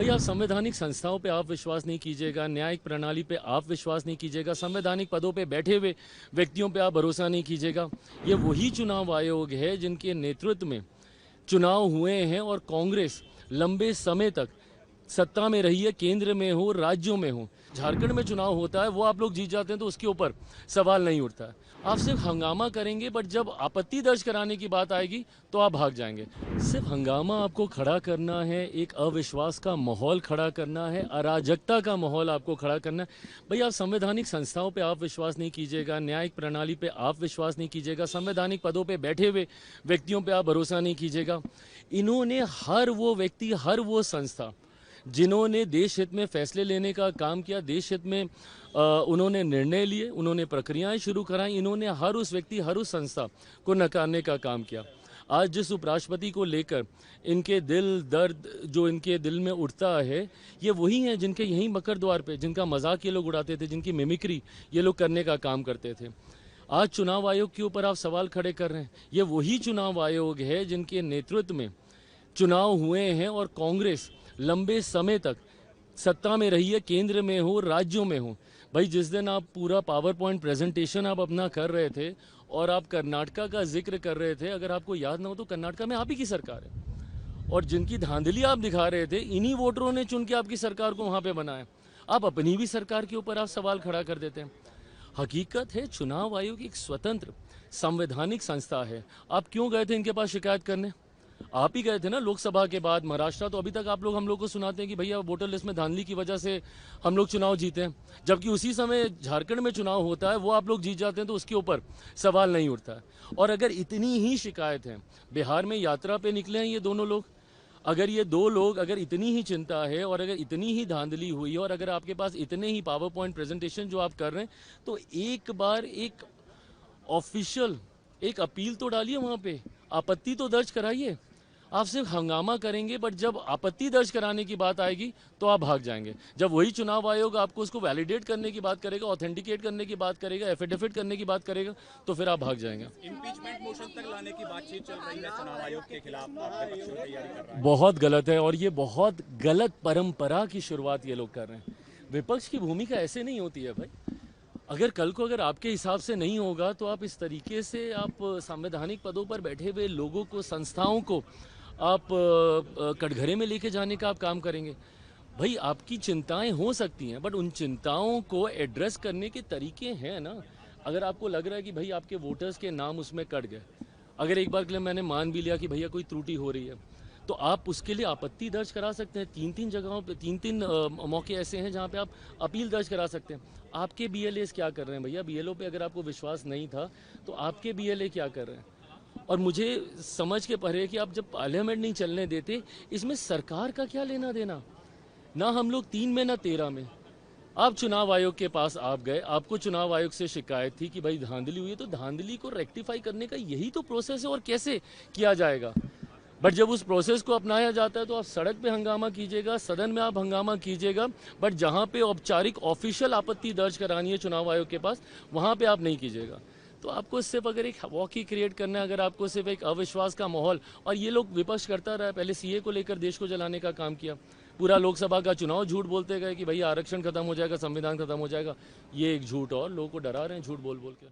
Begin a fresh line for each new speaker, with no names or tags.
भाई आप संवैधानिक संस्थाओं पे आप विश्वास नहीं कीजिएगा, न्यायिक प्रणाली पे आप विश्वास नहीं कीजिएगा, संवैधानिक पदों पे बैठे हुए व्यक्तियों पे आप भरोसा नहीं कीजिएगा। ये वही चुनाव आयोग है जिनके नेतृत्व में चुनाव हुए हैं और कांग्रेस लंबे समय तक सत्ता में रही है, केंद्र में हो, राज्यों में हो। झारखंड में चुनाव होता है, वो आप लोग जीत जाते हैं तो उसके ऊपर सवाल नहीं उठता है। आप सिर्फ हंगामा करेंगे, बट जब आपत्ति दर्ज कराने की बात आएगी तो आप भाग जाएंगे। सिर्फ हंगामा आपको खड़ा करना है, एक अविश्वास का माहौल खड़ा करना है, अराजकता का माहौल आपको खड़ा करना है। भाई आप संवैधानिक संस्थाओं पे आप विश्वास नहीं कीजिएगा, न्यायिक प्रणाली पे आप विश्वास नहीं कीजिएगा, संवैधानिक पदों पे बैठे हुए व्यक्तियों पे आप भरोसा नहीं कीजिएगा। इन्होंने हर वो व्यक्ति, हर वो संस्था जिन्होंने देश हित में फैसले लेने का काम किया, देश हित में उन्होंने निर्णय लिए, उन्होंने प्रक्रियाएं शुरू कराई, इन्होंने हर उस व्यक्ति, हर उस संस्था को नकारने का काम किया। आज जिस उपराष्ट्रपति को लेकर इनके दिल दर्द जो इनके दिल में उठता है, ये वही हैं जिनके यहीं मकर द्वार पे, जिनका मजाक ये लोग उड़ाते थे, जिनकी मिमिक्री ये लोग करने का काम करते थे। आज चुनाव आयोग के ऊपर आप सवाल खड़े कर रहे हैं। ये वही चुनाव आयोग है जिनके नेतृत्व में चुनाव हुए हैं और कांग्रेस लंबे समय तक सत्ता में रही है, केंद्र में हो, राज्यों में हो। भाई जिस दिन आप पूरा पावर पॉइंट प्रेजेंटेशन आप अपना कर रहे थे और आप कर्नाटका का जिक्र कर रहे थे, अगर आपको याद ना हो तो कर्नाटका में आप ही की सरकार है और जिनकी धांधली आप दिखा रहे थे, इन्हीं वोटरों ने चुन के आपकी सरकार को वहां पे बनाया। आप अपनी भी सरकार के ऊपर आप सवाल खड़ा कर देते हैं। हकीकत है चुनाव आयोग एक स्वतंत्र संवैधानिक संस्था है। आप क्यों गए थे इनके पास शिकायत करने? आप ही गए थे ना लोकसभा के बाद महाराष्ट्र। तो अभी तक आप लोग हम लोग को सुनाते हैं कि भैया वोटर लिस्ट में धांधली की वजह से हम लोग चुनाव जीते हैं, जबकि उसी समय झारखंड में चुनाव होता है, वो आप लोग जीत जाते हैं तो उसके ऊपर सवाल नहीं उठता है। और अगर इतनी ही शिकायत है, बिहार में यात्रा पे निकले हैं ये दोनों लोग, अगर ये दो लोग, अगर इतनी ही चिंता है और अगर इतनी ही धांधली हुई है और अगर आपके पास इतने ही पावर पॉइंट प्रेजेंटेशन जो आप कर रहे हैं, तो एक बार एक ऑफिशियल एक अपील तो डालिए, वहां पे आपत्ति तो दर्ज कराइए। आप सिर्फ हंगामा करेंगे, बट जब आपत्ति दर्ज कराने की बात आएगी तो आप भाग जाएंगे। जब वही चुनाव आयोग आपको उसको वैलिडेट करने की बात करेगा, ऑथेंटिकेट करने की बात करेगा, एफिडेविट करने की बात करेगा, तो फिर आप भाग जाएंगे।
इम्पीचमेंट मोशन तक लाने की बातचीत चल रही है चुनाव आयोग के खिलाफ, विपक्ष तैयारी कर रहा है।
बहुत गलत है और ये बहुत गलत परंपरा की शुरुआत ये लोग कर रहे हैं। विपक्ष की भूमिका ऐसे नहीं होती है भाई। अगर कल को अगर आपके हिसाब से नहीं होगा तो आप इस तरीके से आप संवैधानिक पदों पर बैठे हुए लोगों को, संस्थाओं को आप कटघरे में लेके जाने का आप काम करेंगे। भाई आपकी चिंताएं हो सकती हैं, बट उन चिंताओं को एड्रेस करने के तरीके हैं ना। अगर आपको लग रहा है कि भाई आपके वोटर्स के नाम उसमें कट गए, अगर एक बार के लिए मैंने मान भी लिया कि भैया कोई त्रुटि हो रही है, तो आप उसके लिए आपत्ति दर्ज करा सकते हैं। तीन जगहों पे तीन मौके ऐसे हैं जहां पे आप अपील दर्ज करा सकते हैं। आपके बीएलएस क्या कर रहे हैं भैया? बीएलओ पे अगर आपको विश्वास नहीं था तो आपके बीएलए क्या कर रहे हैं? और मुझे समझ के परे कि आप जब पार्लियामेंट नहीं चलने देते, इसमें सरकार का क्या लेना देना? ना हम लोग 3 में ना 13 में। आप चुनाव आयोग के पास आप गए, आपको चुनाव आयोग से शिकायत थी कि भाई धांधली हुई है, तो धांधली को रेक्टिफाई करने का यही तो प्रोसेस है और कैसे किया जाएगा। बट जब उस प्रोसेस को अपनाया जाता है तो आप सड़क पे हंगामा कीजिएगा, सदन में आप हंगामा कीजिएगा, बट जहां पे औपचारिक ऑफिशियल आपत्ति दर्ज करानी है चुनाव आयोग के पास, वहां पे आप नहीं कीजिएगा। तो आपको सिर्फ अगर एक वॉकी क्रिएट करना है, अगर आपको सिर्फ एक अविश्वास का माहौल, और ये लोग विपक्ष करता रहा, पहले सीए को लेकर देश को जलाने का काम किया, पूरा लोकसभा का चुनाव झूठ बोलते गए कि भैया आरक्षण खत्म हो जाएगा, संविधान खत्म हो जाएगा। ये एक झूठ और लोगों को डरा रहे हैं झूठ बोल बोल के।